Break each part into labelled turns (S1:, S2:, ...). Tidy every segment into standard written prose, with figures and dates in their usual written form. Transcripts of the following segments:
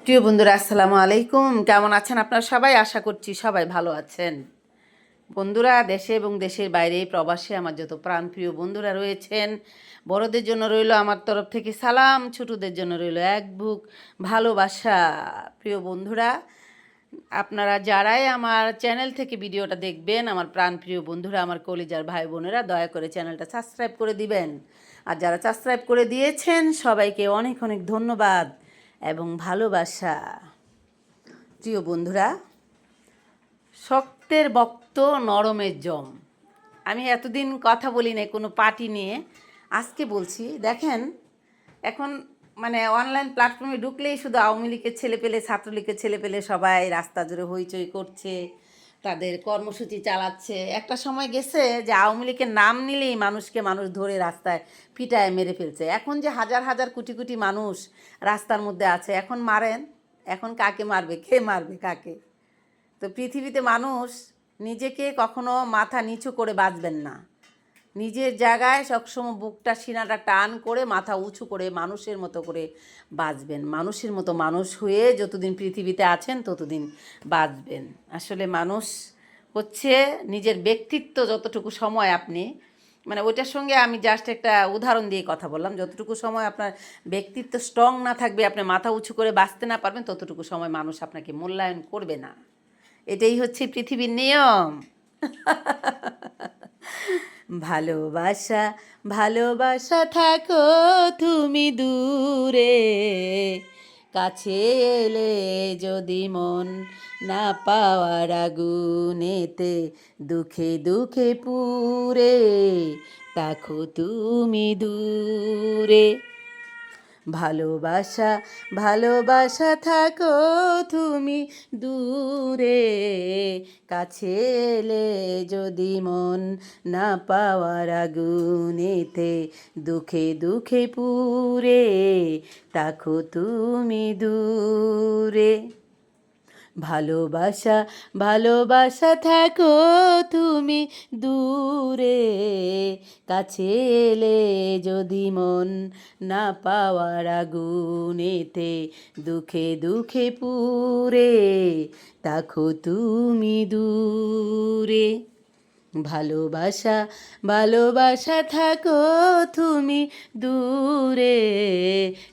S1: প্রিয় বন্ধুরা, আসসালামু আলাইকুম। কেমন আছেন আপনারা সবাই? আশা করছি সবাই ভালো আছেন। বন্ধুরা, দেশে এবং দেশের বাইরে প্রবাসে আমার যত প্রাণপ্রিয় বন্ধুরা রয়েছেন, বড়দের জন্য রইল আমার তরফ থেকে সালাম, ছোটদের জন্য রইল এক বুক ভালোবাসা। প্রিয় বন্ধুরা, আপনারা যারাই আমার চ্যানেল থেকে ভিডিওটা দেখবেন, আমার প্রাণপ্রিয় বন্ধুরা, আমার কলিজার ভাই বোনেরা, দয়া করে চ্যানেলটা সাবস্ক্রাইব করে দিবেন। আর যারা সাবস্ক্রাইব করে দিয়েছেন সবাইকে অনেক অনেক ধন্যবাদ এবং ভালোবাসা। প্রিয় বন্ধুরা, শক্তের বক্ত নরমের জম। আমি এতদিন কথা বলি না কোনো পার্টি নিয়ে, আজকে বলছি। দেখেন, এখন মানে অনলাইন প্ল্যাটফর্মে ঢুকলেই শুধু আওয়ামী লীগের ছেলেপেলে, ছাত্রলীগের ছেলেপেলে সবাই রাস্তা জুড়ে হইচই করছে, তাদের কর্মসূচি চালাচ্ছে। একটা সময় গেছে যে আওয়ামী লীগের নাম নিলেই মানুষ ধরে রাস্তায় পিটায় মেরে ফেলছে। এখন যে হাজার হাজার কোটি কোটি মানুষ রাস্তার মধ্যে আছে, এখন মারেন, এখন কাকে মারবে, কে মারবে কাকে? তো পৃথিবীতে মানুষ নিজেকে কখনো মাথা নিচু করে বাঁচবেন না। নিজের জায়গায় সবসময় বুকটা সিনাটা টান করে মাথা উঁচু করে মানুষের মতো করে বাঁচবেন। মানুষের মতো মানুষ হয়ে যতদিন পৃথিবীতে আছেন ততদিন বাঁচবেন। আসলে মানুষ হচ্ছে নিজের ব্যক্তিত্ব যতটুকু সময় আপনি মানে ওইটার সঙ্গে আমি জাস্ট একটা উদাহরণ দিয়ে কথা বললাম। যতটুকু সময় আপনার ব্যক্তিত্ব স্ট্রং না থাকবে, আপনি মাথা উঁচু করে বাঁচতে না পারবেন, ততটুকু সময় মানুষ আপনাকে মূল্যায়ন করবে না। এটাই হচ্ছে পৃথিবীর নিয়ম। ভালোবাসা, ভালোবাসা থাকো তুমি দূরে, কাছে এলে যদি মন না পাওয়ার আগুনেতে দুঃখে দুঃখে পুরে থাকো তুমি দূরে। ভালোবাসা, ভালোবাসা থাকো তুমি দূরে, কাছে এলে যদি মন না পাওয়ার আগুনেতে দুঃখে দুঃখে পুরে থাকো তুমি দূরে। ভালোবাসা, ভালোবাসা থাকো তুমি দূরে, কাছে এলে যদি মন না পাওয়ার আগুনেতে দুঃখে দুঃখে পুরে থাকো তুমি দূরে। ভালোবাসা, ভালোবাসা থাকো তুমি দূরে,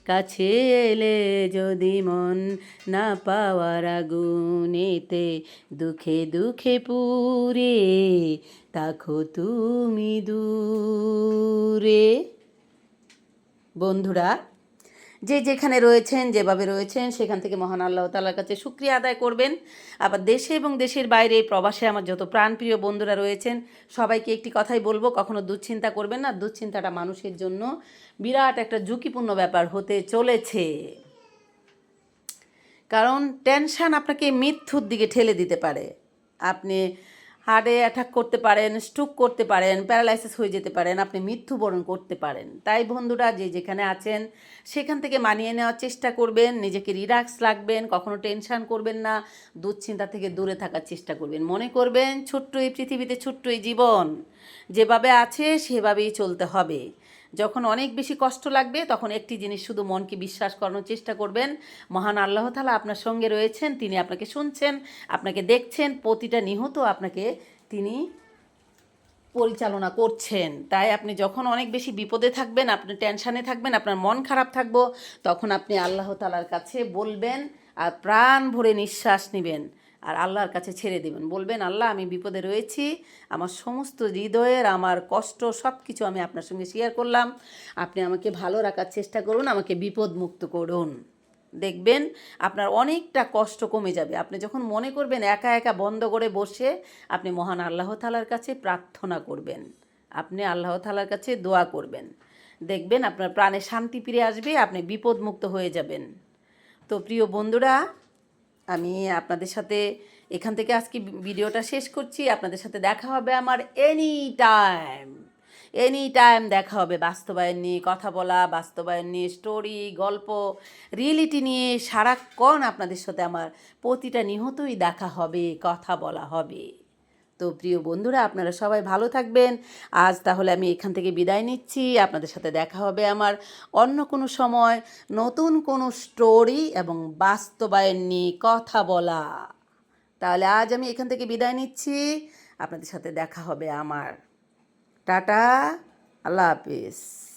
S1: কাছে এলে যদি মন না পাওয়ার আগুনেতে দুঃখে দুঃখে পুরে থাকো তুমি দূরে। বন্ধুরা, যে যেখানে রয়েছেন, যেভাবে রয়েছেন, সেখান থেকে মহান আল্লাহ তাআলার কাছে শুকরিয়া আদায় করবেন। আবার দেশে এবং দেশের বাইরে প্রবাসে আমার যত প্রাণপ্রিয় বন্ধুরা রয়েছেন সবাইকে একটি কথাই বলবো, কখনো দুশ্চিন্তা করবেন না। দুশ্চিন্তাটা মানুষের জন্য বিরাট একটা ঝুঁকিপূর্ণ ব্যাপার হতে চলেছে। কারণ টেনশান আপনাকে মৃত্যুর দিকে ঠেলে দিতে পারে। আপনি হার্টে অ্যাটাক করতে পারেন, স্ট্রোক করতে পারেন, প্যারালাইসিস হয়ে যেতে পারেন, আপনি মৃত্যুবরণ করতে পারেন। তাই বন্ধুরা, যে যেখানে আছেন সেখান থেকে মানিয়ে নেওয়ার চেষ্টা করবেন, নিজেকে রিল্যাক্স রাখবেন, কখনো টেনশান করবেন না, দুশ্চিন্তা থেকে দূরে থাকার চেষ্টা করবেন। মনে করবেন ছোট্ট এই পৃথিবীতে, ছোট্ট এই জীবন, যেভাবে আছে সেভাবেই চলতে হবে। যখন অনেক বেশি কষ্ট লাগবে তখন একটি জিনিস শুধু মনকে বিশ্বাস করানোর চেষ্টা করবেন, মহান আল্লাহ তাআলা আপনার সঙ্গে রয়েছেন, তিনি আপনাকে শুনছেন, আপনাকে দেখছেন, প্রতিটা নিহত আপনাকে তিনি পরিচালনা করছেন। তাই আপনি যখন অনেক বেশি বিপদে থাকবেন, আপনি টেনশানে থাকবেন, আপনার মন খারাপ থাকবো, তখন আপনি আল্লাহ তাআলার কাছে বলবেন আর প্রাণ ভরে নিঃশ্বাস নেবেন আর আল্লাহর কাছে ছেড়ে দেবেন। বলবেন, আল্লাহ আমি বিপদে রয়েছি, আমার সমস্ত হৃদয়ের আমার কষ্ট সব কিছু আমি আপনার সঙ্গে শেয়ার করলাম, আপনি আমাকে ভালো রাখার চেষ্টা করুন, আমাকে বিপদ মুক্ত করুন। দেখবেন আপনার অনেকটা কষ্ট কমে যাবে। আপনি যখন মনে করবেন একা একা বন্ধ করে বসে আপনি মহান আল্লাহ তাআলার কাছে প্রার্থনা করবেন, আপনি আল্লাহ তাআলার কাছে দোয়া করবেন, দেখবেন আপনার প্রাণে শান্তি ফিরে আসবে, আপনি বিপদমুক্ত হয়ে যাবেন। তো প্রিয় বন্ধুরা, আমি আপনাদের সাথে এখান থেকে আজকে ভিডিওটা শেষ করছি। আপনাদের সাথে দেখা হবে আমার এনি টাইম, এনি টাইম দেখা হবে। বাস্তবায়ন নিয়ে কথা বলা, বাস্তবায়ন নিয়ে স্টোরি, গল্প, রিয়েলিটি নিয়ে সারাক্ষণ আপনাদের সাথে আমার প্রতিটা নিহতই দেখা হবে, কথা বলা হবে। তো প্রিয় বন্ধুরা, আপনারা সবাই ভালো থাকবেন। আজ তাহলে আমি এখান থেকে বিদায় নিচ্ছি। আপনাদের সাথে দেখা হবে আমার অন্য কোনো সময়, নতুন কোনো স্টোরি এবং বাস্তবায়ন নিয়ে কথা বলা। তাহলে আজ আমি এখান থেকে বিদায় নিচ্ছি। আপনাদের সাথে দেখা হবে আমার। টাটা, আল্লাহ হাফিজ।